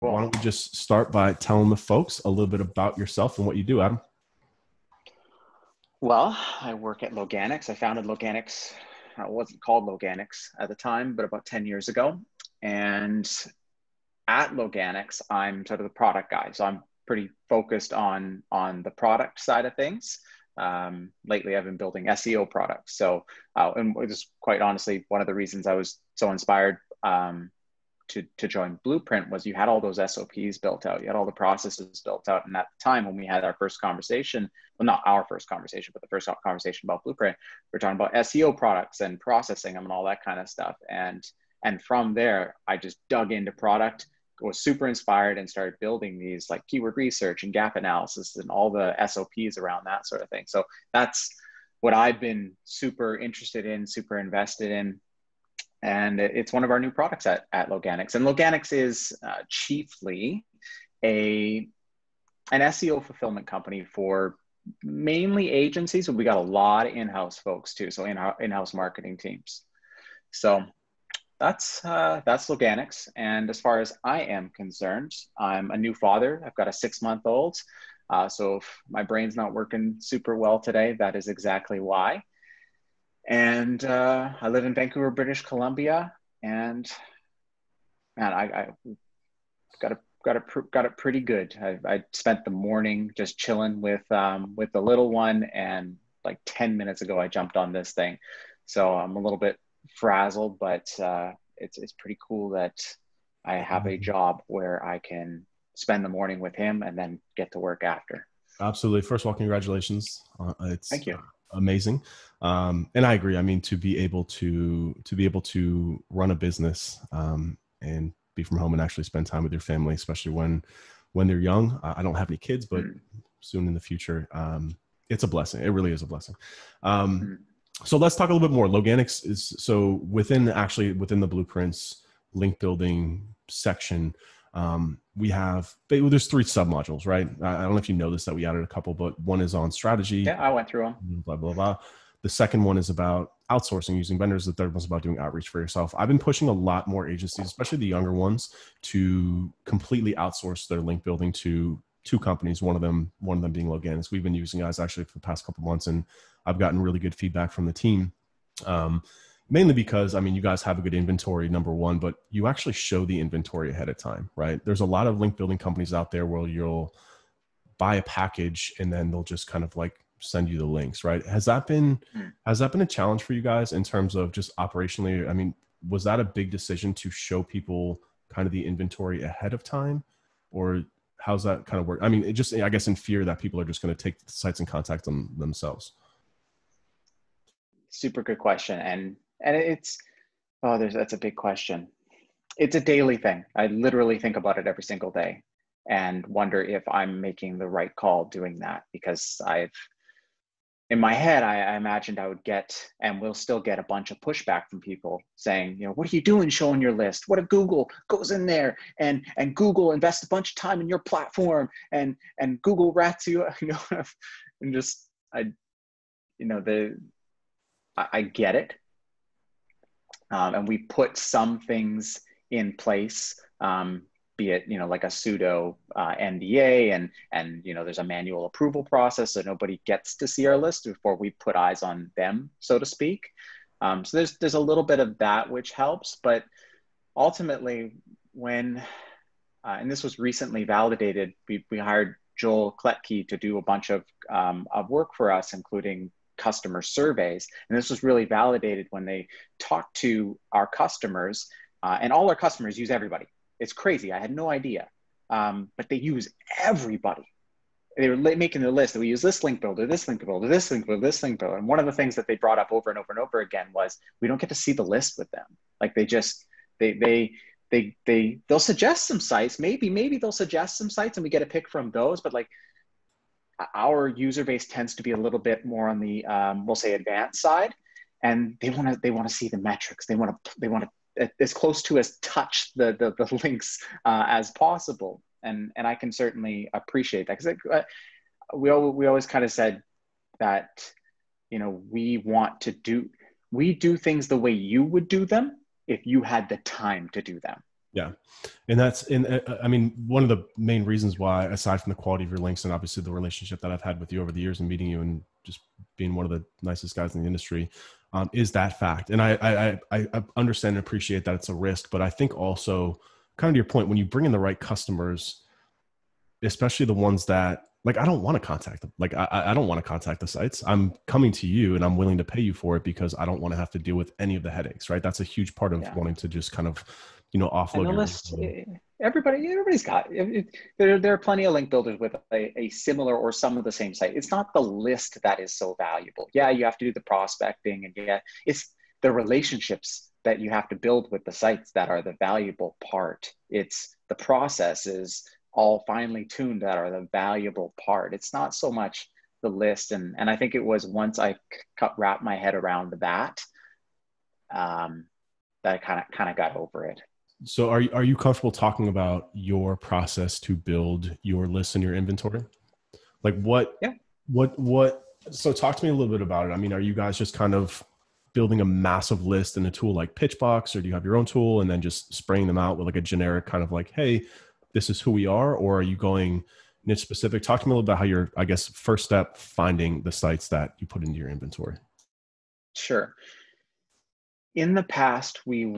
Why Cool. don't we just start by telling the folks a little bit about yourself and what you do, Adam? Well, I work at Loganics. I founded Loganics. It wasn't called Loganics at the time, but about 10 years ago. And at Loganics, I'm sort of the product guy. So I'm pretty focused on the product side of things. Lately, I've been building SEO products. So, and it was quite honestly one of the reasons I was so inspired to join Blueprint was you had all those SOPs built out, you had all the processes built out. And at the time when we had our first conversation, well, not our first conversation, but the first conversation about Blueprint, we're talking about SEO products and processing them and all that kind of stuff. And from there, I just dug into product, was super inspired and started building these like keyword research and gap analysis and all the SOPs around that sort of thing. So that's what I've been super interested in, super invested in. And it's one of our new products at Loganics. And Loganics is chiefly an SEO fulfillment company for mainly agencies, but we got a lot of in-house folks too. So in-house marketing teams. So that's Loganics. And as far as I am concerned, I'm a new father. I've got a 6-month-old. So if my brain's not working super well today, that is exactly why. And I live in Vancouver, British Columbia, and man, I got it pretty good. I spent the morning just chilling with the little one, and like 10 minutes ago, I jumped on this thing, so I'm a little bit frazzled, but it's pretty cool that I have a job where I can spend the morning with him and then get to work after. Absolutely. First of all, congratulations. It's Thank you. amazing. And I agree. I mean, to be able to run a business and be from home and actually spend time with your family, especially when they're young. I don't have any kids, but soon in the future, it's a blessing. It really is a blessing. So let's talk a little bit more. Loganics is so within the Blueprints link building section. We have, there's 3 submodules, right? I don't know if you know this, that we added a couple, but one is on strategy. Yeah, I went through them. Blah, blah, blah. The second one is about outsourcing using vendors. The third one's about doing outreach for yourself. I've been pushing a lot more agencies, especially the younger ones, to completely outsource their link building to 2 companies. One of them being Loganics. We've been using guys actually for the past couple months, and I've gotten really good feedback from the team. Mainly because, I mean, you guys have a good inventory, number one, but you actually show the inventory ahead of time, right? There's a lot of link building companies out there where you'll buy a package and then they'll just kind of like send you the links, right? Has that been a challenge for you guys in terms of just operationally? I mean, was that a big decision to show people kind of the inventory ahead of time, or how's that kind of work? I mean, it just, I guess, in fear that people are just going to take the sites and contact them themselves. Super good question. And that's a big question. It's a daily thing. I literally think about it every single day and wonder if I'm making the right call doing that, because in my head, I imagined I would get, and will still get, a bunch of pushback from people saying, what are you doing showing your list? What if Google goes in there and Google invests a bunch of time in your platform and Google rats you, and just, I get it. And we put some things in place, be it, like a pseudo NDA, and there's a manual approval process, so nobody gets to see our list before we put eyes on them, so to speak. So there's a little bit of that which helps, but ultimately when, and this was recently validated, we hired Joel Kletke to do a bunch of work for us, including customer surveys. And this was really validated when they talked to our customers, and all our customers use everybody. It's crazy. I had no idea, but they use everybody. They were making their list that we use this link builder, this link builder, this link builder, this link builder. And one of the things that they brought up over and over and over again was we don't get to see the list with them. Like they'll suggest some sites. Maybe they'll suggest some sites and we get a pick from those, but like, our user base tends to be a little bit more on the, we'll say, advanced side, and they want to see the metrics. They want to as close to as touch the links as possible, and I can certainly appreciate that, because we always kind of said that we do things the way you would do them if you had the time to do them. Yeah. I mean, one of the main reasons why, aside from the quality of your links and obviously the relationship that I've had with you over the years and meeting you and just being one of the nicest guys in the industry, is that fact. And I understand and appreciate that it's a risk, but I think also, kind of to your point, when you bring in the right customers, especially the ones that, like, I don't want to contact them. Like, I don't want to contact the sites. I'm coming to you and I'm willing to pay you for it because I don't want to have to deal with any of the headaches, right? That's a huge part of Yeah. wanting to just kind of, And offload the your list, everybody's got there are plenty of link builders with a similar or some of the same site. It's not the list that is so valuable. Yeah, you have to do the prospecting, and yeah, it's the relationships that you have to build with the sites that are the valuable part. It's the processes all finely tuned that are the valuable part. It's not so much the list. And I think it was once I wrapped my head around that, that I kind of got over it. So are you comfortable talking about your process to build your list and your inventory? Like Yeah. what, so talk to me a little bit about it. I mean, are you guys just kind of building a massive list in a tool like Pitchbox, or do you have your own tool and then just spraying them out with like a generic kind of like, hey, this is who we are? Or are you going niche specific? Talk to me a little about how you're, I guess, first step finding the sites that you put into your inventory. Sure. In the past, when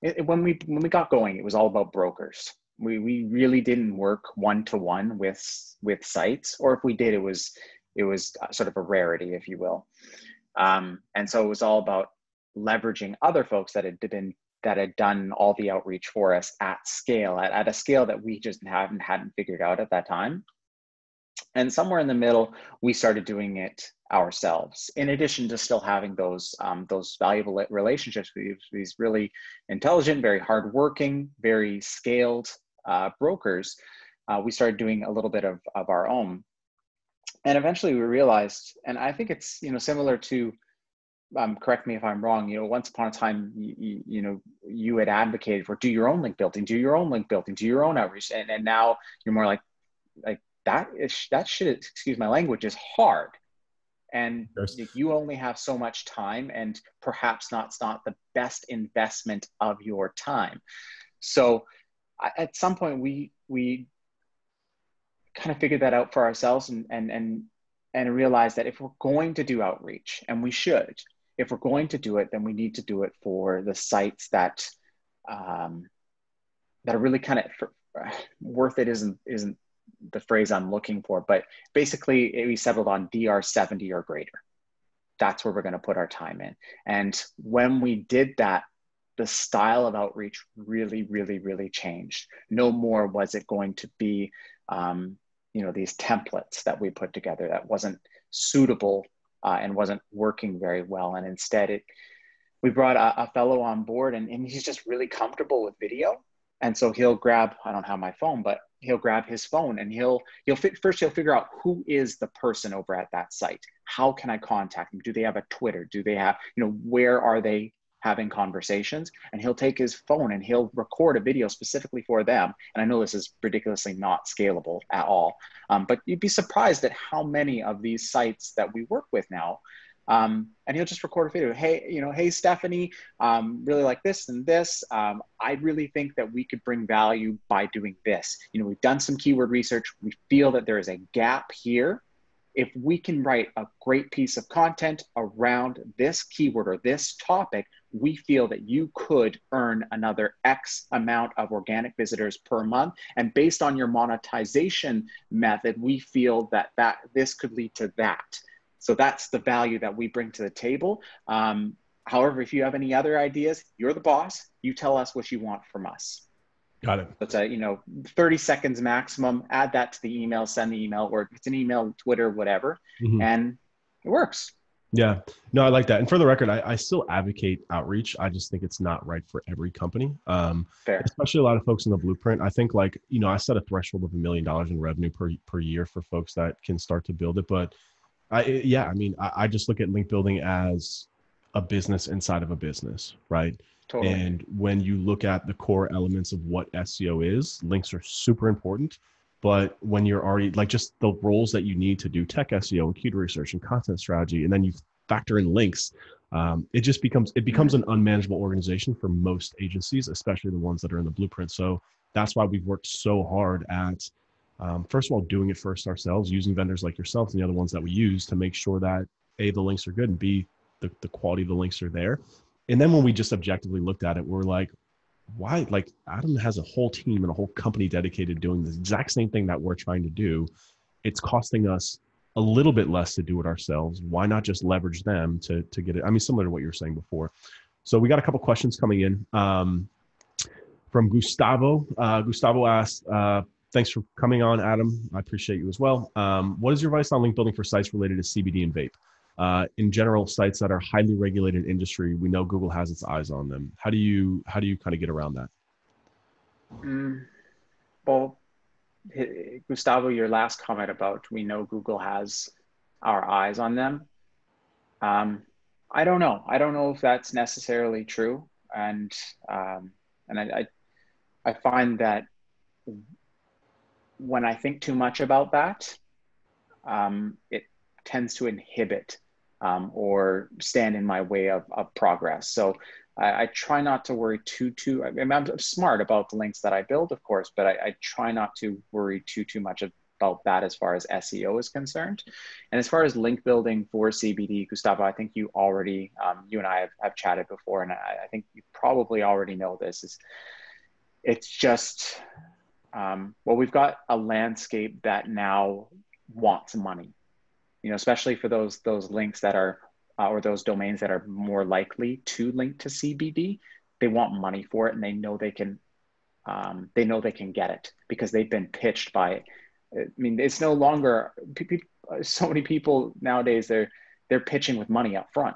we got going, it was all about brokers. We really didn't work one to one with sites, or if we did, it was sort of a rarity, if you will. And so it was all about leveraging other folks that had done all the outreach for us at scale, at a scale that we just hadn't figured out at that time. And somewhere in the middle, we started doing it ourselves. In addition to still having those valuable relationships with these really intelligent, very hardworking, very scaled brokers, we started doing a little bit of our own. And eventually, we realized, and I think it's similar to, correct me if I'm wrong. Once upon a time, you had advocated for do your own link building, do your own link building, do your own outreach, and now you're more like that shit, excuse my language, is hard, and you only have so much time, and perhaps it's not the best investment of your time. So at some point we kind of figured that out for ourselves, and realized that if we're going to do outreach, and we should, if we're going to do it, then we need to do it for the sites that are really kind of worth it. Isn't the phrase I'm looking for, but basically we settled on DR 70 or greater. That's where we're going to put our time in. And when we did that, the style of outreach really, really, really changed. No more was it going to be, these templates that we put together that wasn't suitable and wasn't working very well. And instead, we brought a fellow on board, and he's just really comfortable with video. And so he'll grab, I don't have my phone, but he'll grab his phone, and he'll figure out who is the person over at that site. How can I contact them? Do they have a Twitter? Do they have, where are they having conversations? And he'll take his phone and he'll record a video specifically for them. And I know this is ridiculously not scalable at all, but you'd be surprised at how many of these sites that we work with now. And he'll just record a video. Hey, Stephanie, really like this and this. I really think that we could bring value by doing this. We've done some keyword research. We feel that there is a gap here. If we can write a great piece of content around this keyword or this topic, we feel that you could earn another X amount of organic visitors per month. And based on your monetization method, we feel that this could lead to that. So that's the value that we bring to the table. However, if you have any other ideas, you're the boss. You tell us what you want from us. Got it. It's 30 seconds maximum. Add that to the email, send the email, or if it's an email, Twitter, whatever, and it works. Yeah, no, I like that. And for the record, I still advocate outreach. I just think it's not right for every company, Fair. especially a lot of folks in the blueprint. I think I set a threshold of $1 million in revenue per year for folks that can start to build it. But I just look at link building as a business inside of a business, right? Totally. And when you look at the core elements of what SEO is, links are super important. But when you're already just the roles that you need to do tech SEO and keyword research and content strategy, and then you factor in links, It just becomes an unmanageable organization for most agencies, especially the ones that are in the blueprint. So that's why we've worked so hard at, first of all, doing it first ourselves, using vendors like yourselves and the other ones that we use to make sure that A, the links are good, and B, the quality of the links are there. And then when we just objectively looked at it, we're like, why? Like Adam has a whole team and a whole company dedicated doing the exact same thing that we're trying to do. It's costing us a little bit less to do it ourselves. Why not just leverage them to get it? I mean, similar to what you were saying before. So we got a couple questions coming in from Gustavo. Gustavo asked, thanks for coming on, Adam. I appreciate you as well. What is your advice on link building for sites related to CBD and vape? In general, sites that are highly regulated industry, we know Google has its eyes on them. How do you kind of get around that? Well, Gustavo, your last comment about we know Google has our eyes on them. I don't know. I don't know if that's necessarily true. And I find that when I think too much about that, it tends to inhibit or stand in my way of progress. So I try not to worry I mean, I'm smart about the links that I build, of course, but I try not to worry too much about that as far as SEO is concerned. And as far as link building for CBD, Gustavo, I think you already, you and I have chatted before, and I think you probably already know this, is it's just, well, we've got a landscape that now wants money, you know, especially for those links that are, or those domains that are more likely to link to CBD. They want money for it, and they know they can get it because they've been pitched by. I mean, it's no longer so many people nowadays. They're pitching with money up front.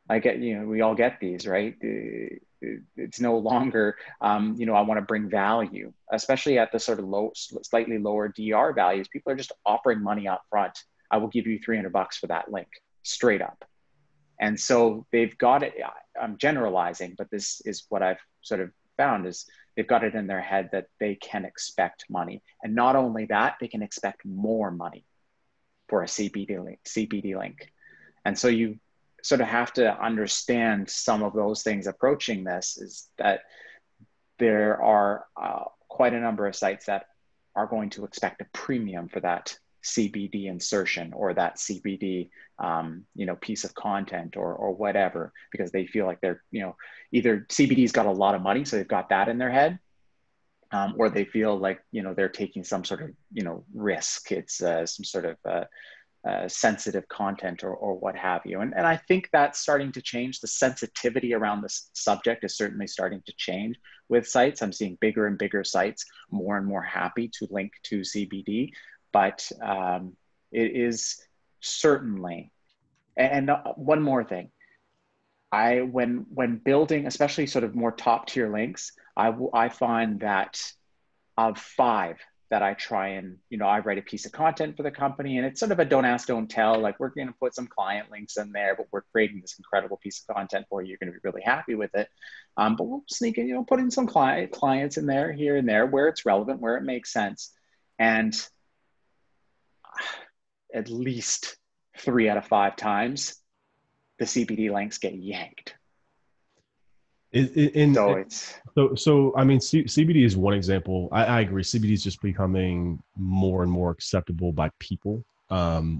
I get, you know, we all get these, right? It's no longer, you know, I want to bring value, especially at the sort of slightly lower DR values. People are just offering money up front. I will give you $300 for that link, straight up. And so they've got it. I'm generalizing, but this is what I've sort of found is they've got it in their head that they can expect money. And not only that, they can expect more money for a CBD link. And so you sort of have to understand some of those things approaching this, is that there are quite a number of sites that are going to expect a premium for that CBD insertion or that CBD, you know, piece of content or whatever, because they feel like they're, you know, either CBD's got a lot of money, so they've got that in their head, or they feel like, you know, they're taking some sort of, you know, risk. It's some sort of sensitive content or what have you. And I think that's starting to change. The sensitivity around this subject is certainly starting to change with sites. I'm seeing bigger and bigger sites more and more happy to link to CBD, but it is certainly, and one more thing, when building, especially sort of more top tier links, I find that of 5 that I try and, you know, I write a piece of content for the company, and it's sort of a don't ask, don't tell. Like, we're going to put some client links in there, but we're creating this incredible piece of content for you. You're going to be really happy with it. But we'll sneak in, you know, put in some clients in there, here and there, where it's relevant, where it makes sense. And at least 3 out of 5 times, the CBD links get yanked. So I mean, CBD is one example. I agree. CBD is just becoming more and more acceptable by people,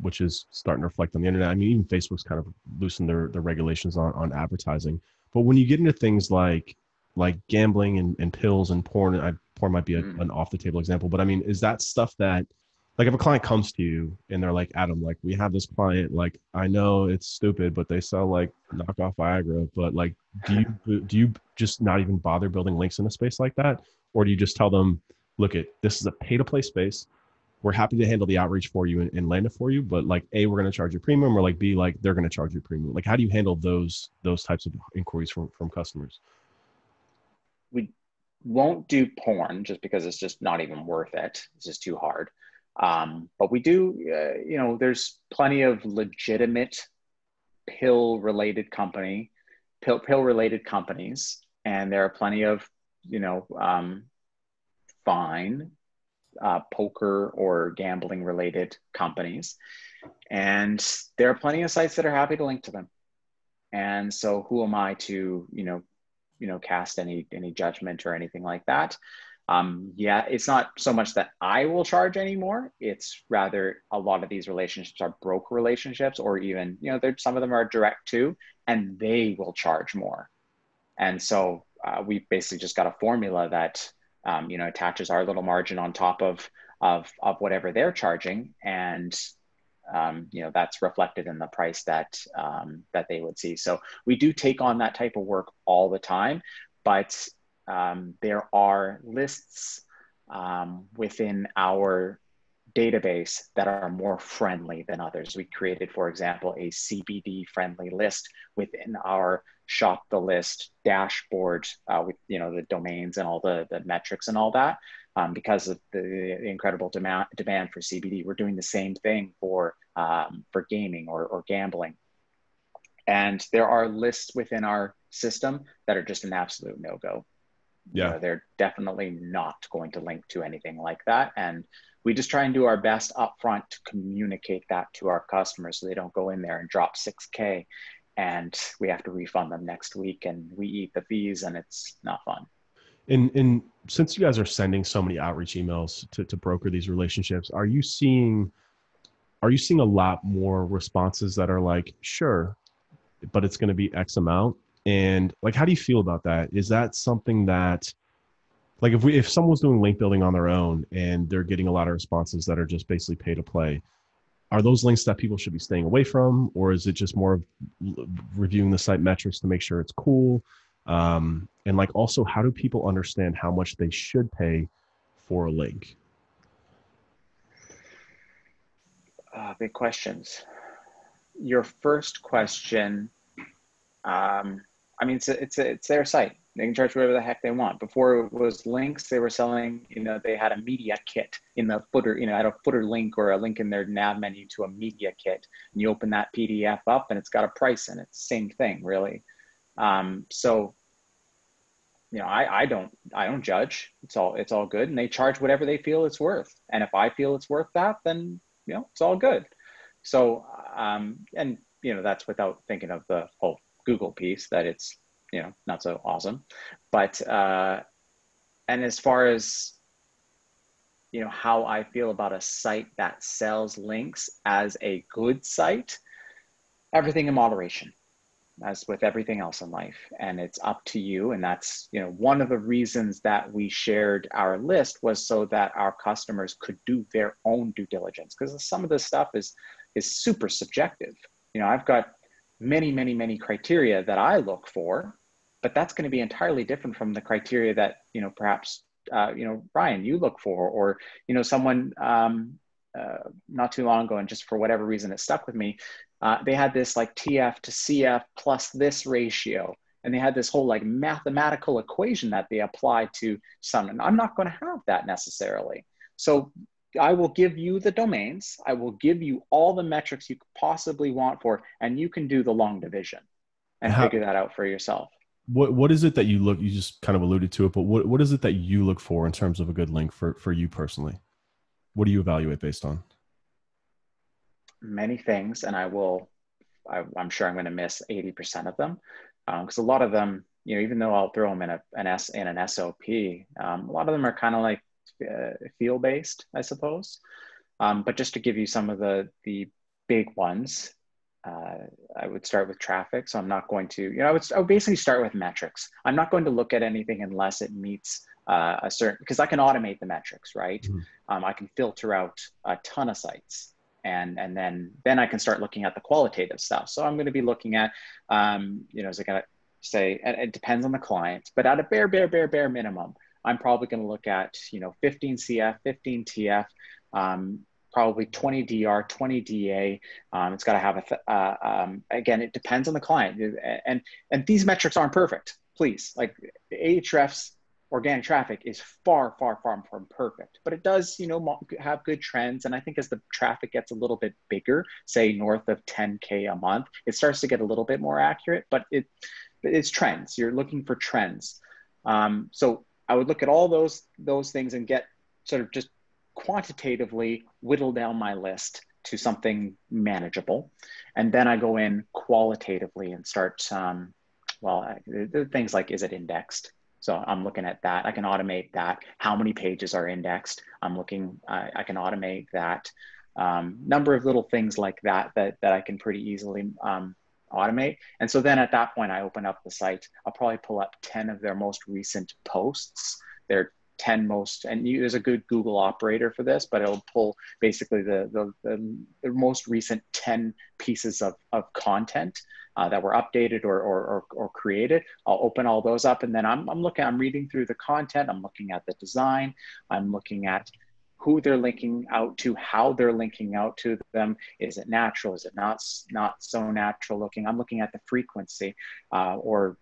which is starting to reflect on the internet. I mean, even Facebook's kind of loosened their regulations on advertising. But when you get into things like gambling and pills and porn, porn might be an off the table example. But I mean, is that stuff that, like, if a client comes to you and they're like, Adam, like, we have this client, like, I know it's stupid, but they sell like knockoff Viagra, but like, do you just not even bother building links in a space like that? Or do you just tell them, look, this is a pay to play space. We're happy to handle the outreach for you and land it for you. But like, A, we're going to charge you premium, or like B, like they're going to charge you premium. Like, how do you handle those types of inquiries from customers? We won't do porn just because it's just not even worth it. It's just too hard. But we do, you know, there's plenty of legitimate pill related companies, and there are plenty of, you know, fine poker or gambling related companies, and there are plenty of sites that are happy to link to them. And so who am I to, cast any judgment or anything like that? Yeah, it's not so much that I will charge anymore. It's rather a lot of these relationships are broker relationships, or even, some of them are direct too, and they will charge more. And so we basically just got a formula that, attaches our little margin on top of whatever they're charging. And that's reflected in the price that they would see. So we do take on that type of work all the time, but there are lists within our database that are more friendly than others. We created, for example, a CBD friendly list within our shop the list dashboard with the domains and all the metrics and all that. Because of the incredible demand for CBD, we're doing the same thing for gaming or gambling. And there are lists within our system that are just an absolute no-go. Yeah. They're definitely not going to link to anything like that. And we just try and do our best upfront to communicate that to our customers so they don't go in there and drop 6K and we have to refund them next week and we eat the fees and it's not fun. And since you guys are sending so many outreach emails to broker these relationships, are you seeing a lot more responses that are like, sure, but it's going to be X amount? And like, how do you feel about that? Is that something that, like, if someone's doing link building on their own and they're getting a lot of responses that are just basically pay to play, are those links that people should be staying away from, or is it just more of reviewing the site metrics to make sure it's cool? And like, also, how do people understand how much they should pay for a link? Big questions. Your first question, I mean, it's their site. They can charge whatever the heck they want. Before it was links, they were selling, they had a media kit in the footer, had a footer link or a link in their nav menu to a media kit. And you open that PDF up and it's got a price in it. Same thing, really. So, I don't judge. It's all good. And they charge whatever they feel it's worth. And if I feel it's worth that, then, it's all good. So, and, that's without thinking of the whole Google piece that it's, not so awesome. But, and as far as, how I feel about a site that sells links as a good site, everything in moderation, as with everything else in life. And it's up to you. And that's, one of the reasons that we shared our list was so that our customers could do their own due diligence. Because some of this stuff is super subjective. I've got many criteria that I look for, but that's going to be entirely different from the criteria that, perhaps, Brian, you look for, or, someone not too long ago, and just for whatever reason, it stuck with me. They had this like TF to CF plus this ratio. And they had this whole like mathematical equation that they applied to some. And I'm not going to have that necessarily. So I will give you the domains. I will give you all the metrics you could possibly want for, and you can do the long division and figure that out for yourself. What is it that you just kind of alluded to it, but what is it that you look for in terms of a good link for you personally? What do you evaluate based on? Many things, and I'm sure I'm going to miss 80% of them, because a lot of them, even though I'll throw them in an SOP, a lot of them are kind of like feel based, I suppose. But just to give you some of the big ones, I would start with traffic. So I'm not going to, I would basically start with metrics. I'm not going to look at anything unless it meets a certain, because I can automate the metrics, right? Mm-hmm. I can filter out a ton of sites. And then I can start looking at the qualitative stuff. So I'm going to be looking at, as I got to say, it depends on the client, but at a bare minimum, I'm probably going to look at, 15 CF, 15 TF, probably 20 DR, 20 DA. It's got to have again, it depends on the client. And these metrics aren't perfect, please. Like Ahrefs, organic traffic is far from perfect, but it does, have good trends. And I think as the traffic gets a little bit bigger, say north of 10K a month, it starts to get a little bit more accurate, but it's trends. You're looking for trends. So I would look at all those things and get sort of just quantitatively whittle down my list to something manageable. And then I go in qualitatively and start, things like, is it indexed? So I'm looking at that. I can automate that. How many pages are indexed? I can automate that. Number of little things like that I can pretty easily automate. And so then at that point, I open up the site. I'll probably pull up 10 of their most recent posts. Their 10 most, and there's a good Google operator for this, but it'll pull basically the most recent 10 pieces of content that were updated or created. I'll open all those up, and then I'm reading through the content. I'm looking at the design. I'm looking at who they're linking out to, how they're linking out to them. Is it natural? Is it not so natural looking? I'm looking at the frequency or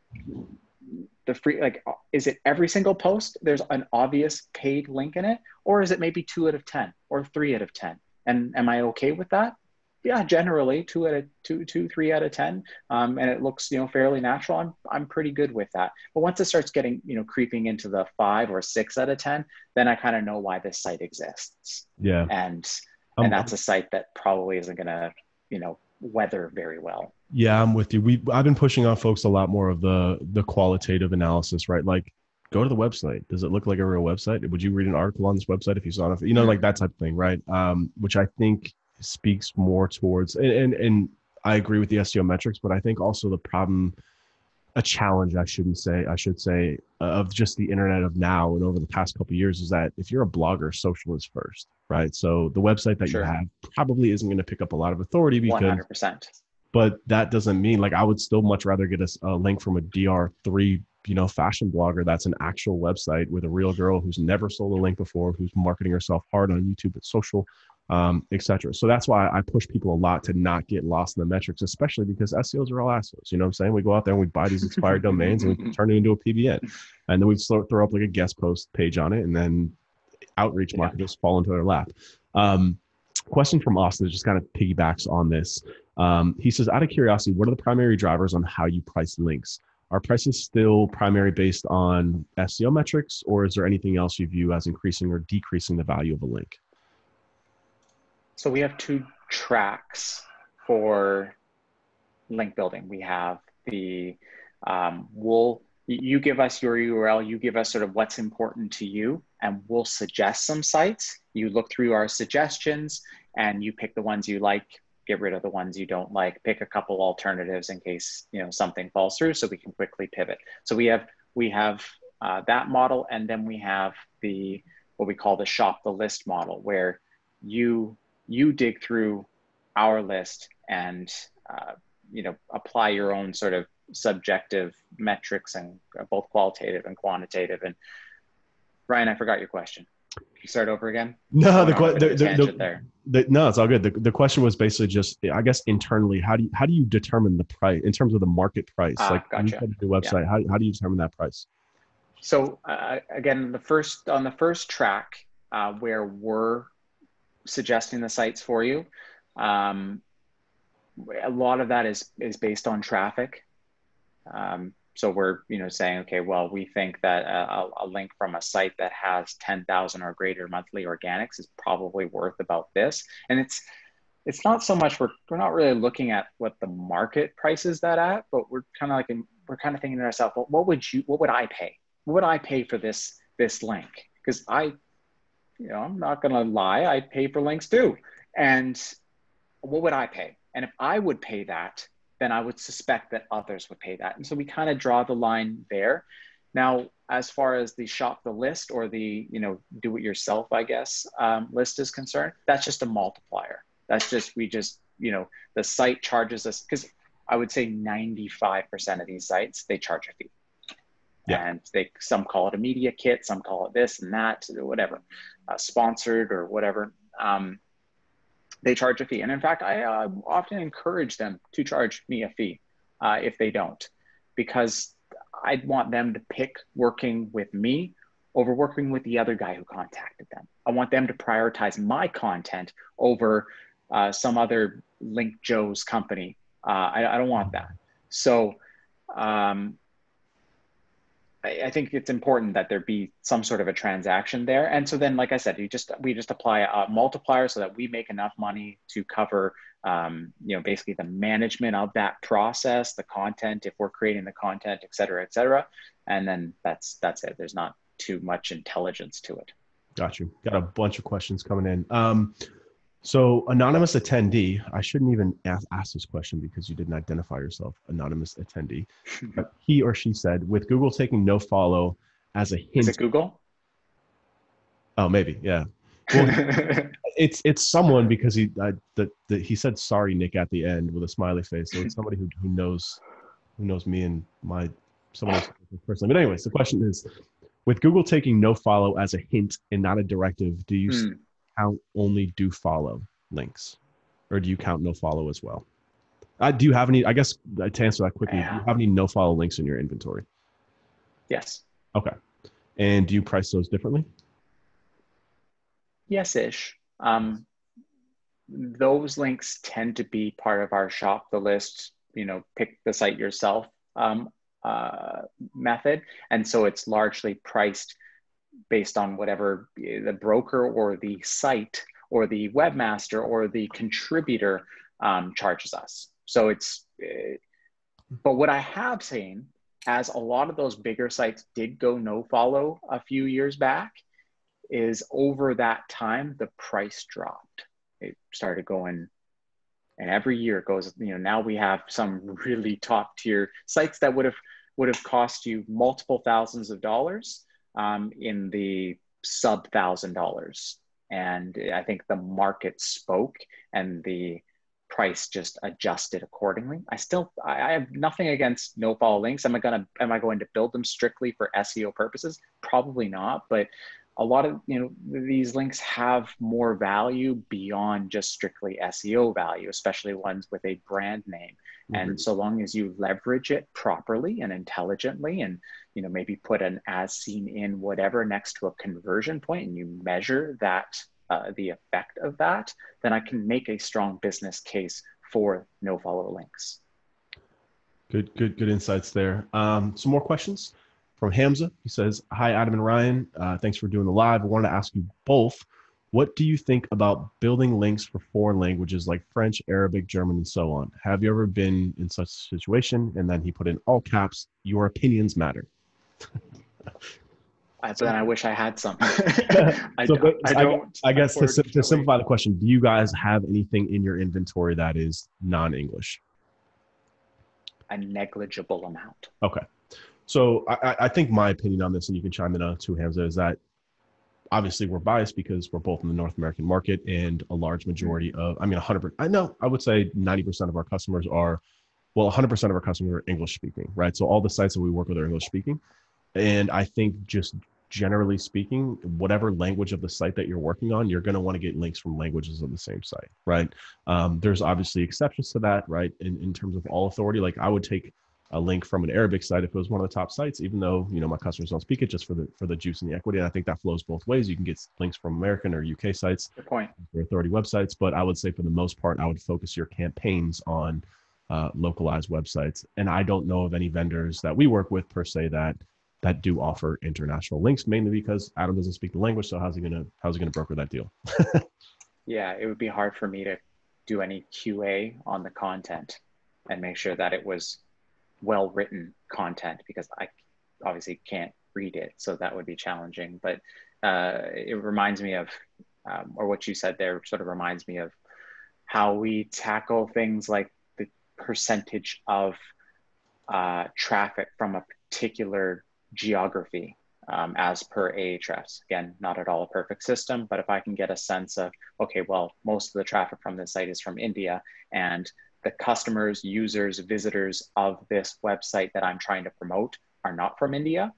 the free, like, is it every single post there's an obvious paid link in it, or is it maybe 2 out of 10 or 3 out of 10? And am I okay with that? Yeah, generally 3 out of 10. And it looks, fairly natural. I'm pretty good with that. But once it starts getting, creeping into the 5 or 6 out of 10, then I kind of know why this site exists. Yeah. And that's a site that probably isn't going to, weather very well. Yeah, I'm with you. I've been pushing on folks a lot more of the qualitative analysis, right? Like, go to the website. Does it look like a real website? Would you read an article on this website if you saw it? Like that type of thing, right? Which I think speaks more towards, and I agree with the SEO metrics, but I think also the problem, a challenge, I should say, of just the internet of now and over the past couple of years is that if you're a blogger, social is first, right? So the website that you have probably isn't going to pick up a lot of authority because 100%. But that doesn't mean, like, I would still much rather get a link from a DR3, fashion blogger that's an actual website with a real girl who's never sold a link before, who's marketing herself hard on YouTube and social, etc. So that's why I push people a lot to not get lost in the metrics, especially because SEOs are all assholes. You know what I'm saying? We go out there and we buy these expired domains and we turn it into a PBN. And then we throw up like a guest post page on it, and then outreach marketers fall into their lap. Question from Austin that just kind of piggybacks on this. He says, out of curiosity, what are the primary drivers on how you price links? Are prices still primary based on SEO metrics, or is there anything else you view as increasing or decreasing the value of a link? So we have 2 tracks for link building. We have the you give us your URL, you give us sort of what's important to you, and we'll suggest some sites. You look through our suggestions and you pick the ones you like, get rid of the ones you don't like, pick a couple alternatives in case something falls through, so we can quickly pivot. So we have that model, and then we have what we call the shop the list model, where you dig through our list and apply your own sort of subjective metrics, and both qualitative and quantitative. And Ryan, I forgot your question. Can you start over again? No, no, it's all good. The question was basically just, I guess, internally, how do you determine the price in terms of the market price? Like, gotcha. when you come to the website, how do you determine that price? So again, on the first track, where we're suggesting the sites for you, a lot of that is based on traffic. So we're saying, okay, well, we think that a link from a site that has 10,000 or greater monthly organics is probably worth about this. And it's not so much, we're not really looking at what the market prices that at, but we're kind of thinking to ourselves, well, what would I pay? What would I pay for this link? Because I'm not gonna lie, I pay for links too. And what would I pay? And if I would pay that, then I would suspect that others would pay that. And so we kind of draw the line there. Now, as far as the shop the list, or the, do it yourself, I guess, list is concerned, that's just a multiplier. That's just, the site charges us, because I would say 95% of these sites, they charge a fee. Yeah. And some call it a media kit, some call it this and that, whatever, sponsored or whatever. They charge a fee. And in fact, I often encourage them to charge me a fee if they don't, because I'd want them to pick working with me over working with the other guy who contacted them. I want them to prioritize my content over some other Link Joe's company. I don't want that. So I think it's important that there be some sort of a transaction there. And so then, like I said, we just apply a multiplier so that we make enough money to cover, basically the management of that process, the content, if we're creating the content, et cetera, et cetera. And then that's it. There's not too much intelligence to it. Got you. Got a bunch of questions coming in. So anonymous attendee, I shouldn't even ask this question because you didn't identify yourself, anonymous attendee. But he or she said, with Google taking no follow as a Is hint. it Google? Oh, maybe. Yeah. Well, it's someone because he said sorry, Nick, at the end with a smiley face. So it's somebody who knows me and someone else personally. But anyways, the question is, with Google taking no follow as a hint and not a directive, do you count only do follow links, or do you count no follow as well? Do you have any? I guess to answer that quickly, do you have any no follow links in your inventory? Yes. Okay. And do you price those differently? Yes-ish. Those links tend to be part of our shop the list, pick the site yourself method. And so it's largely priced based on whatever the broker or the site or the webmaster or the contributor charges us. So but what I have seen, as a lot of those bigger sites did go no follow a few years back, is over that time, the price dropped. It started going, and every year it goes, now we have some really top tier sites that would have cost you multiple thousands of dollars in the sub $1,000. And I think the market spoke and the price just adjusted accordingly. I have nothing against no follow links. Am I going to build them strictly for SEO purposes? Probably not, but a lot of these links have more value beyond just strictly SEO value, especially ones with a brand name. Mm-hmm. And so long as you leverage it properly and intelligently, and maybe put an as seen in whatever next to a conversion point, and you measure that the effect of that, then I can make a strong business case for no follow links. Good insights there. Some more questions from Hamza. He says, hi, Adam and Ryan. Thanks for doing the live. I wanted to ask you both, what do you think about building links for foreign languages like French, Arabic, German, and so on? Have you ever been in such a situation? And then he put in all caps, your opinions matter. Then I wish I had some. I guess to simplify the question, do you guys have anything in your inventory that is non-English? A negligible amount. Okay. So I think my opinion on this, and you can chime in on too, Hamza, is that obviously we're biased because we're both in the North American market, and a large majority of, 100%, I would say 90% of our customers 100% of our customers are English speaking, right? So all the sites that we work with are English speaking. And I think just generally speaking, whatever language of the site that you're working on, you're going to want to get links from languages of the same site, right? There's obviously exceptions to that, right? In terms of all authority, like I would take a link from an Arabic site if it was one of the top sites, even though, my customers don't speak it, just for the juice and the equity. And I think that flows both ways. You can get links from American or UK sites, good point, or authority websites, but I would say for the most part, I would focus your campaigns on localized websites. And I don't know of any vendors that we work with per se that do offer international links, mainly because Adam doesn't speak the language. So how's he gonna broker that deal? Yeah, it would be hard for me to do any QA on the content and make sure that it was well-written content, because I obviously can't read it. So that would be challenging. But it reminds me of, or what you said there sort of reminds me of how we tackle things like the percentage of traffic from a particular geography as per Ahrefs. Again, not at all a perfect system, but if I can get a sense of, okay, well, most of the traffic from this site is from India, and the customers, users, visitors of this website that I'm trying to promote are not from India,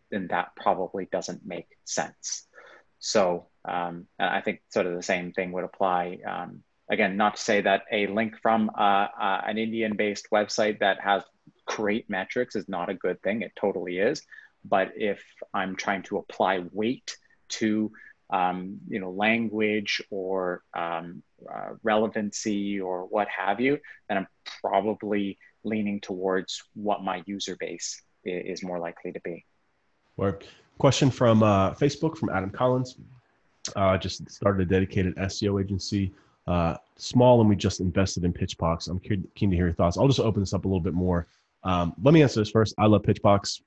then that probably doesn't make sense. So I think sort of the same thing would apply. Again, not to say that a link from an Indian-based website that has great metrics is not a good thing. It totally is. But if I'm trying to apply weight to language or relevancy or what have you, then I'm probably leaning towards what my user base is more likely to be. Or question from Facebook from Adam Collins. Just started a dedicated SEO agency, small, and we just invested in Pitchbox. I'm keen to hear your thoughts. I'll just open this up a little bit more. Let me answer this first. I love Pitchbox.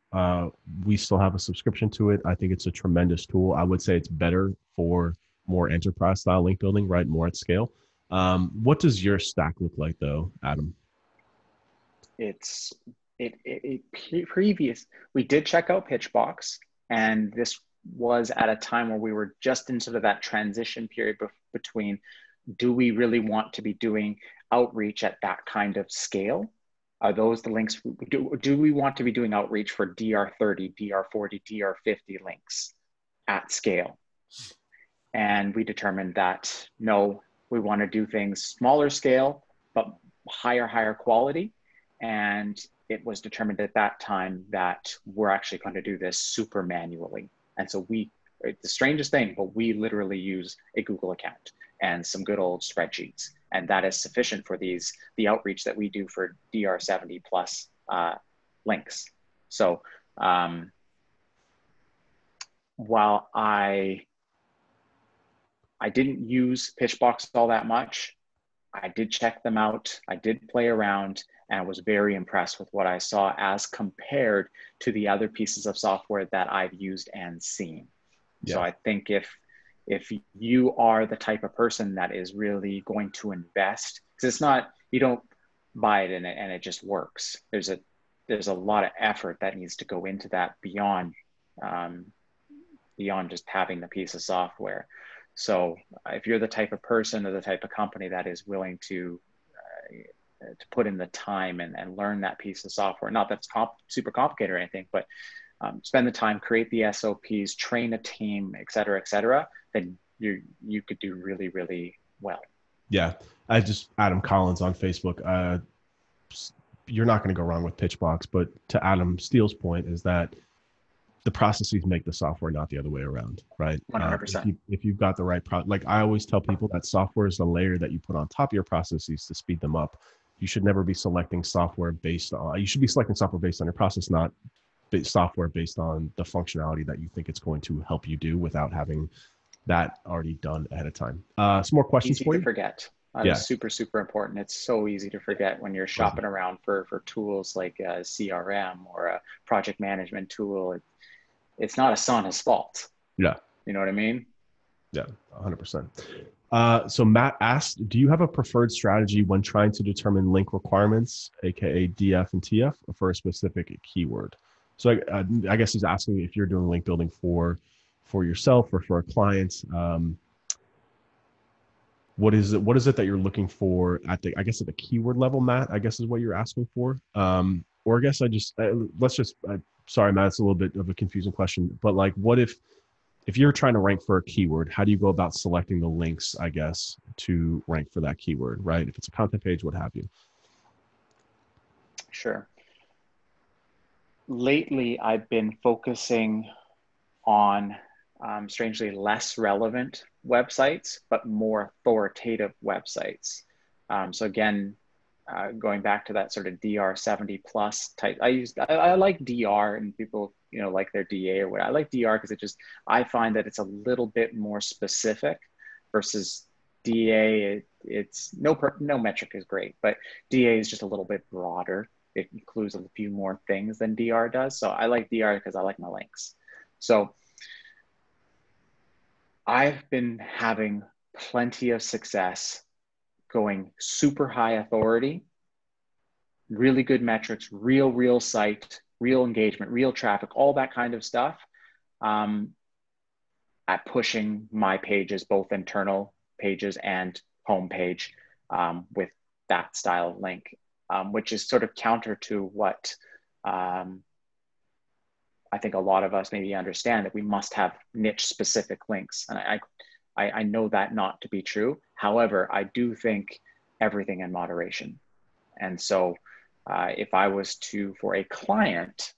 We still have a subscription to it. I think it's a tremendous tool. I would say it's better for more enterprise style link building, right? More at scale. What does your stack look like though, Adam? It's previous. We did check out Pitchbox, and this was at a time where we were just in sort of that transition period between, do we really want to be doing outreach at that kind of scale? Are those the links? Do we want to be doing outreach for DR30, DR40, DR50 links at scale? And we determined that no, we want to do things smaller scale, but higher quality. And it was determined at that time that we're actually going to do this super manually. And so it's the strangest thing, but we literally use a Google account and some good old spreadsheets. And that is sufficient for the outreach that we do for DR70 plus links. So while I didn't use Pitchbox all that much, I did check them out. I did play around, and I was very impressed with what I saw as compared to the other pieces of software that I've used and seen. Yeah. So I think if you are the type of person that is really going to invest, because it's not, you don't buy it and it just works. There's a lot of effort that needs to go into that beyond just having the piece of software. So if you're the type of person or the type of company that is willing to put in the time and learn that piece of software, not that it's super complicated or anything, but spend the time, create the SOPs, train a team, et cetera, then you could do really, really well. Yeah. Adam Collins on Facebook. You're not going to go wrong with Pitchbox, but to Adam Steele's point is that the processes make the software, not the other way around, right? 100%. If you've got the right like I always tell people that software is the layer that you put on top of your processes to speed them up. You should never be selecting software you should be selecting software based on your process, not software based on the functionality that you think it's going to help you do without having that already done ahead of time. Some more questions easy for you? To forget. It's super important. It's so easy to forget when you're shopping around for tools like a CRM or a project management tool. It's not Asana's fault. Yeah. You know what I mean? Yeah, 100%. So Matt asked, do you have a preferred strategy when trying to determine link requirements, aka DF and TF, for a specific keyword? So I guess he's asking if you're doing link building for yourself or for a client. What is it that you're looking for at the keyword level, Matt, I guess is what you're asking for. Or I guess sorry, Matt, it's a little bit of a confusing question, but like, what if you're trying to rank for a keyword, how do you go about selecting the links, I guess, to rank for that keyword, right? If it's a content page, what have you? Sure. Lately, I've been focusing on strangely less relevant websites, but more authoritative websites. So again, going back to that sort of DR70 plus type, I like DR, and people, like their DA or what. I like DR because I find that it's a little bit more specific versus DA. It's no metric is great, but DA is just a little bit broader. It includes a few more things than DR does. So I like DR because I like my links. So I've been having plenty of success going super high authority, really good metrics, real site, real engagement, real traffic, all that kind of stuff, at pushing my pages, both internal pages and homepage, with that style of link, which is sort of counter to what I think a lot of us maybe understand, that we must have niche specific links. And I know that not to be true. However, I do think everything in moderation. And so if I was to, for a client,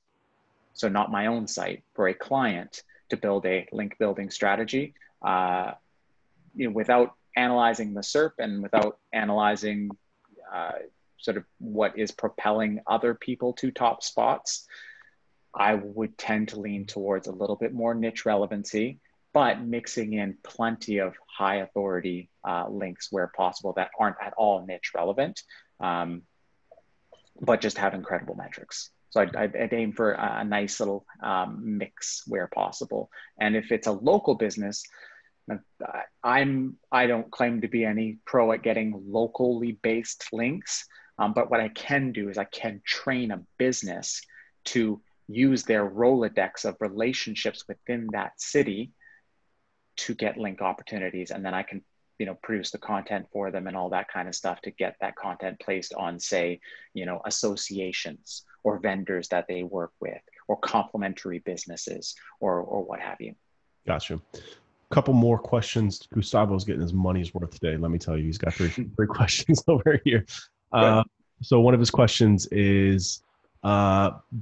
so not my own site, for a client to build a link building strategy, without analyzing the SERP and without analyzing sort of what is propelling other people to top spots, I would tend to lean towards a little bit more niche relevancy, but mixing in plenty of high authority links where possible that aren't at all niche relevant, um, but just have incredible metrics. So I'd aim for a nice little mix where possible. And if it's a local business, I don't claim to be any pro at getting locally based links, but what I can do is I can train a business to use their Rolodex of relationships within that city to get link opportunities, and then I can produce the content for them and all that kind of stuff to get that content placed on, say, associations or vendors that they work with or complementary businesses or what have you. Gotcha. Couple more questions. Gustavo's getting his money's worth today. Let me tell you, he's got three questions over here. So one of his questions is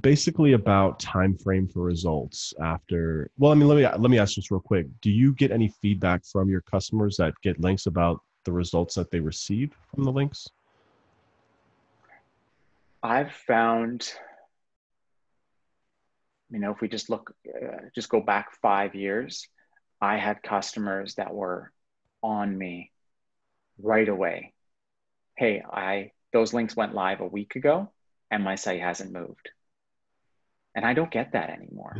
basically about time frame for results after. Well, I mean, let me ask this real quick. Do you get any feedback from your customers that get links about the results that they receive from the links? I've found, if we just just go back 5 years, I had customers that were on me right away. Hey, those links went live a week ago and my site hasn't moved. And I don't get that anymore.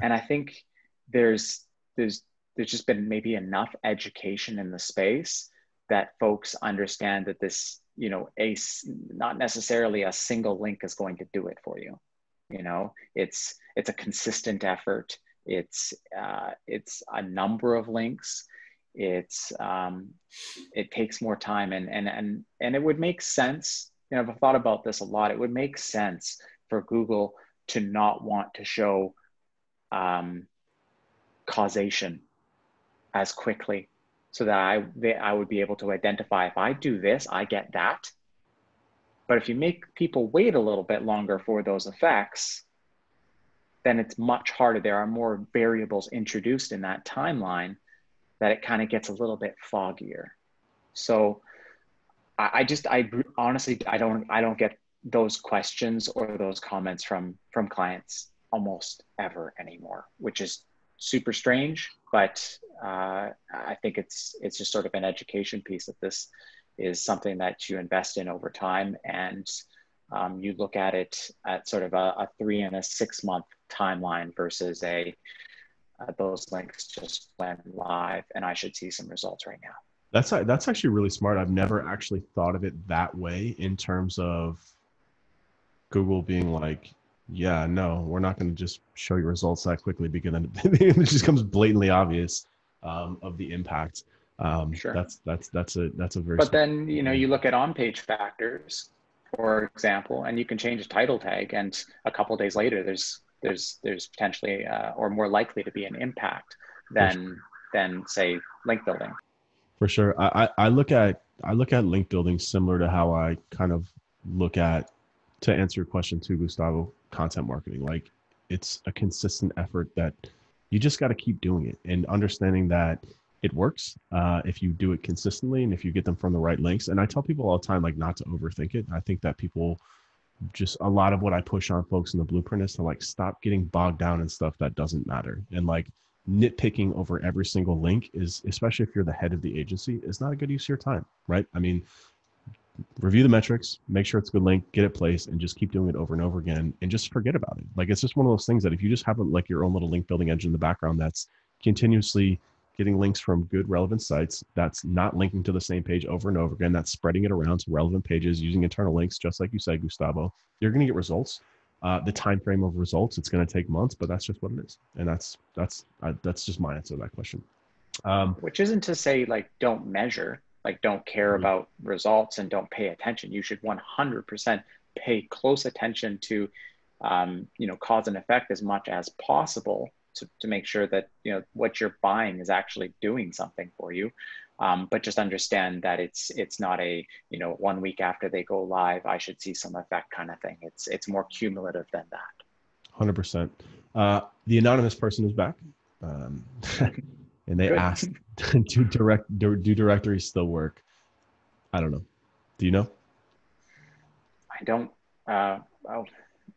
And I think there's just been maybe enough education in the space that folks understand that this, not necessarily a single link is going to do it for you. It's a consistent effort. It's a number of links. It takes more time, and it would make sense. I've thought about this a lot. It would make sense for Google to not want to show causation as quickly, so that I would be able to identify, if I do this, I get that. But if you make people wait a little bit longer for those effects, then it's much harder. There are more variables introduced in that timeline that it kind of gets a little bit foggier. So I honestly, I don't get those questions or those comments from clients almost ever anymore, which is super strange. But I think it's just sort of an education piece, that this is something that you invest in over time, and you look at it at sort of a 3 and a 6 month timeline versus those links just went live and I should see some results right now. That's actually really smart. I've never actually thought of it that way, in terms of Google being like, yeah, no, we're not going to just show you results that quickly, because it just comes blatantly obvious of the impact. Sure. That's a very. But then you look at on-page factors, for example, and you can change a title tag, and a couple of days later, there's potentially or more likely to be an impact than say link building. For sure, I look at link building similar to how I kind of look at, to answer your question too, Gustavo, content marketing. Like, it's a consistent effort that you just got to keep doing it, and understanding that it works if you do it consistently and if you get them from the right links. And I tell people all the time, like, not to overthink it. I think that people, just a lot of what I push on folks in the blueprint is to, like, stop getting bogged down in stuff that doesn't matter. And, like, nitpicking over every single link is, especially if you're the head of the agency, is not a good use of your time, right? I mean, review the metrics, make sure it's a good link, get it placed, and just keep doing it over and over again, and just forget about it. Like, it's just one of those things that if you just have like your own little link building engine in the background that's continuously getting links from good relevant sites, that's not linking to the same page over and over again, that's spreading it around to relevant pages using internal links, just like you said, Gustavo, you're going to get results. The time frame of results, it's going to take months, but that's just what it is. And that's just my answer to that question. Which isn't to say, like, don't measure, like, don't care about results and don't pay attention. You should 100% pay close attention to, cause and effect as much as possible to make sure that, what you're buying is actually doing something for you. But just understand that it's not a, 1 week after they go live, I should see some effect kind of thing. It's more cumulative than that. 100%. The anonymous person is back. And they asked, do directories still work? I don't know. Do you know? I don't.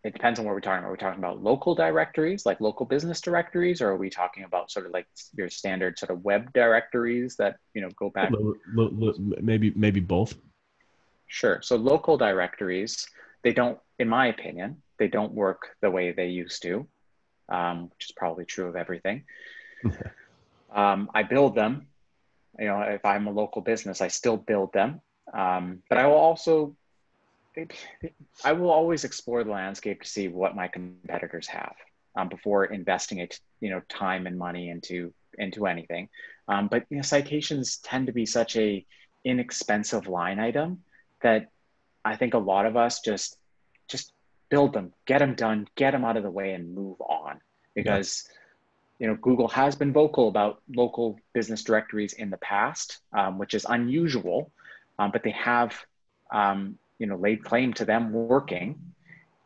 it depends on what we're talking about. Are we talking about local directories, like local business directories, or are we talking about sort of like your standard sort of web directories that, go back? Maybe both. Sure. So local directories, they don't, in my opinion, they don't work the way they used to, which is probably true of everything. I build them. If I'm a local business, I still build them. But I will always explore the landscape to see what my competitors have before investing time and money into anything. But citations tend to be such a inexpensive line item that I think a lot of us just build them, get them done, get them out of the way, and move on. Yeah. Because Google has been vocal about local business directories in the past, which is unusual, but they have laid claim to them working,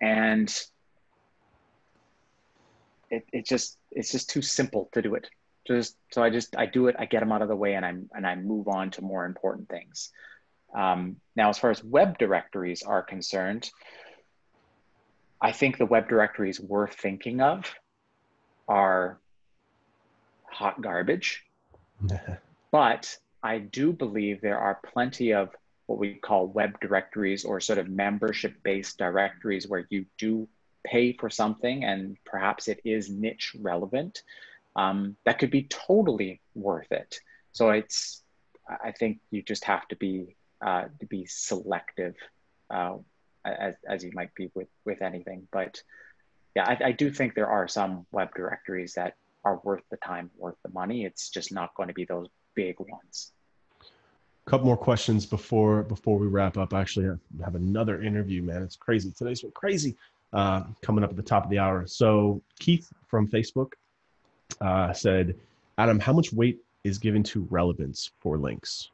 and it's just too simple to do it. So I do it, I get them out of the way, and I move on to more important things. Now, as far as web directories are concerned, I think the web directories we're thinking of are hot garbage. But I do believe there are plenty of what we call web directories, or sort of membership-based directories, where you do pay for something and perhaps it is niche relevant, that could be totally worth it. So I think you just have to be selective, as you might be with anything. But yeah, I do think there are some web directories that are worth the time, worth the money. It's just not going to be those big ones. A couple more questions before we wrap up. Actually, I have another interview, man. It's crazy. Today's been crazy. Coming up at the top of the hour. So Keith from Facebook said, Adam, how much weight is given to relevance for links?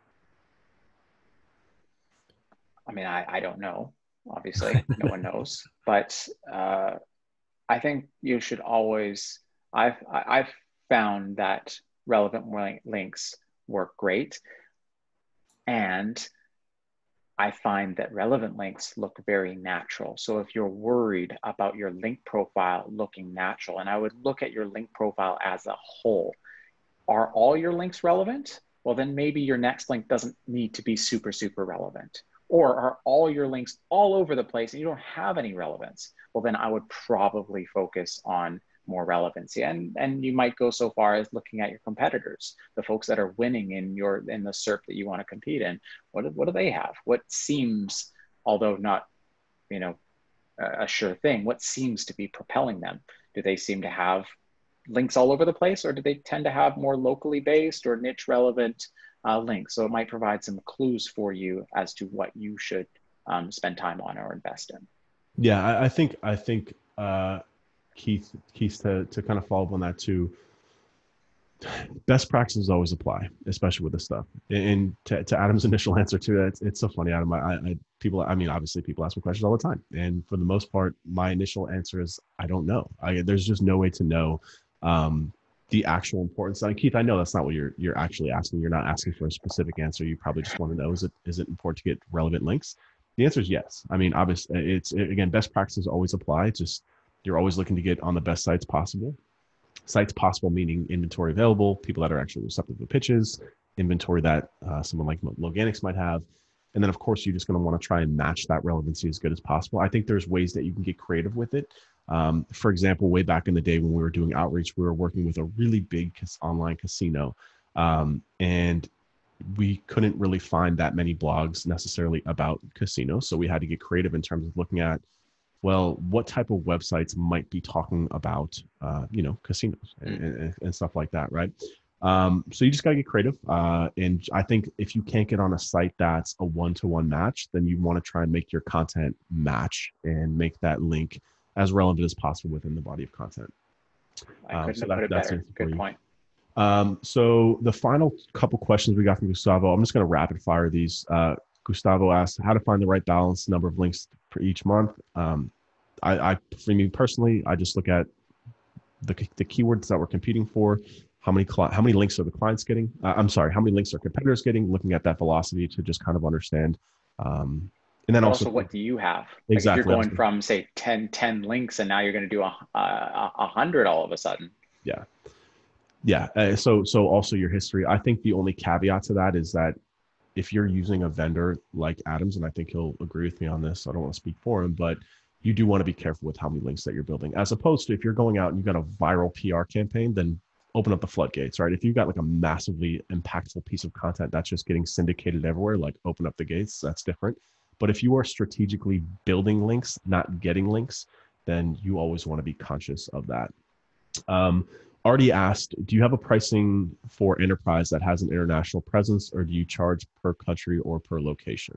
I mean, I don't know. Obviously, no one knows. But I think you should always. I've found that relevant links work great, and I find that relevant links look very natural. So if you're worried about your link profile looking natural, and I would look at your link profile as a whole, are all your links relevant? Well, then maybe your next link doesn't need to be super, super relevant. Or are all your links all over the place and you don't have any relevance? Well, then I would probably focus on more relevancy. And you might go so far as looking at your competitors, the folks that are winning in the SERP that you want to compete in. What do they have? What seems, although not, a sure thing, what seems to be propelling them? Do they seem to have links all over the place, or do they tend to have more locally based or niche relevant links? So it might provide some clues for you as to what you should spend time on or invest in. Yeah, I think Keith, to kind of follow up on that too. Best practices always apply, especially with this stuff. And to Adam's initial answer to that, it's so funny, Adam. Obviously people ask me questions all the time, and for the most part, my initial answer is I don't know. There's just no way to know the actual importance. And Keith, I know that's not what you're actually asking. You're not asking for a specific answer. You probably just want to know, is it important to get relevant links? The answer is yes. I mean, obviously, again, best practices always apply. It's just you're always looking to get on the best sites possible. Sites possible meaning inventory available, people that are actually receptive to pitches, inventory that someone like Loganics might have. And then, of course, you're just going to want to try and match that relevancy as good as possible. I think there's ways that you can get creative with it. For example, way back in the day when we were doing outreach, we were working with a really big online casino. And we couldn't really find that many blogs necessarily about casinos. So we had to get creative in terms of looking at, well, what type of websites might be talking about, casinos and stuff like that, right? So you just got to get creative. And I think if you can't get on a site that's a one-to-one match, then you want to try and make your content match and make that link as relevant as possible within the body of content. I couldn't have put it better. Good point. So the final couple questions we got from Gustavo, I'm just going to rapid fire these. Gustavo asked how to find the right balance number of links for each month. For me personally, I just look at the keywords that we're competing for. How many links are the clients getting? How many links are competitors getting? Looking at that velocity to just kind of understand And then But also, also, what do you have? Like if you're exactly. going from say 10 links and now you're going to do a hundred all of a sudden. Yeah. Yeah. So also your history. I think the only caveat to that is that if you're using a vendor like Adams, and I think he'll agree with me on this, I don't want to speak for him, but you do want to be careful with how many links that you're building, as opposed to if you're going out and you've got a viral PR campaign, then open up the floodgates, right? If you've got like a massively impactful piece of content that's just getting syndicated everywhere, like open up the gates, that's different. But if you are strategically building links, not getting links, then you always want to be conscious of that. Um, already asked, do you have a pricing for enterprise that has an international presence, or do you charge per country or per location?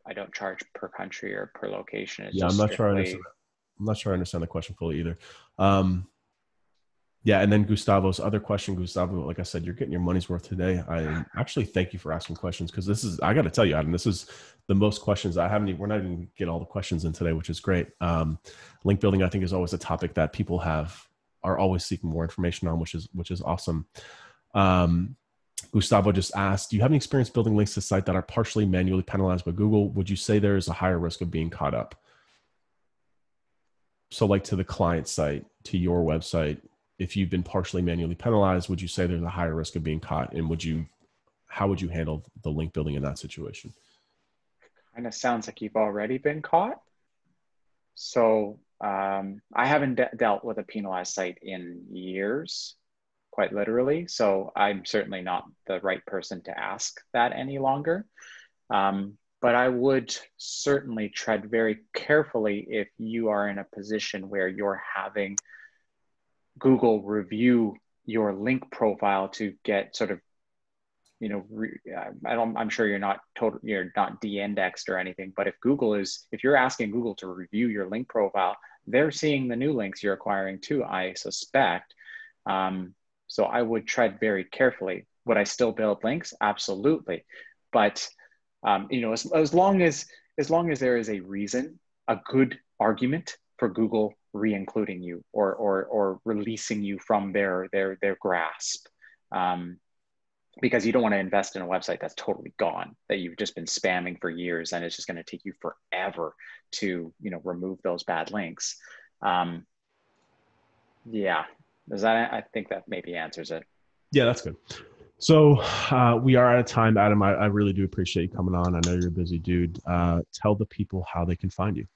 I don't charge per country or per location. It's Yeah, just I'm not sure I understand strictly. that. I'm not sure I understand the question fully either. Um, yeah, and then Gustavo's other question, Gustavo, like I said, you're getting your money's worth today. I actually thank you for asking questions because this is, I got to tell you, Adam, this is the most questions I haven't, we're not even get all the questions in today, which is great. Link building, I think, is always a topic that people are always seeking more information on, which is awesome. Um, Gustavo just asked, do you have any experience building links to site that are partially manually penalized by Google? Would you say there is a higher risk of being caught up? So like to the client site, to your website, if you've been partially manually penalized, would you say there's a higher risk of being caught? And how would you handle the link building in that situation? Kind of sounds like you've already been caught. So I haven't dealt with a penalized site in years, quite literally. So I'm certainly not the right person to ask that any longer. But I would certainly tread very carefully if you are in a position where you're having Google review your link profile to get sort of, I'm sure you're not de-indexed or anything, but if you're asking Google to review your link profile, they're seeing the new links you're acquiring too, I suspect. So I would tread very carefully. Would I still build links? Absolutely. But as long as there is a reason, a good argument for Google re-including you or releasing you from their grasp, because you don't want to invest in a website that's totally gone, that you've just been spamming for years, and it's just going to take you forever to remove those bad links. Yeah, I think that maybe answers it. Yeah, that's good. So we are out of time, Adam. I really do appreciate you coming on. I know you're a busy dude. Tell the people how they can find you.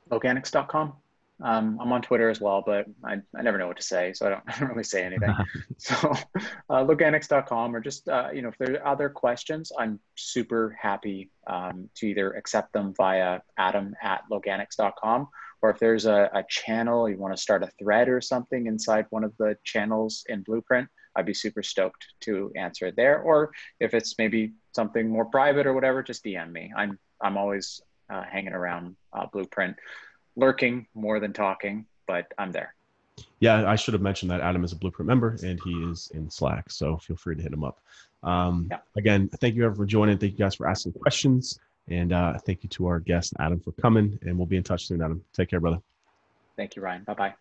Organics.com. I'm on Twitter as well, but I never know what to say, so I don't really say anything. So Loganics.com, or just, if there are other questions, I'm super happy to either accept them via adam@loganics.com, or if there's a channel, you want to start a thread or something inside one of the channels in Blueprint, I'd be super stoked to answer it there. Or if it's maybe something more private or whatever, just DM me. I'm always hanging around Blueprint, lurking more than talking, but I'm there. Yeah, I should have mentioned that Adam is a Blueprint member and he is in Slack, so feel free to hit him up. Yeah. Again, thank you everyone for joining. Thank you guys for asking questions, and thank you to our guest Adam for coming. And we'll be in touch soon, Adam. Take care, brother. Thank you, Ryan. Bye-bye.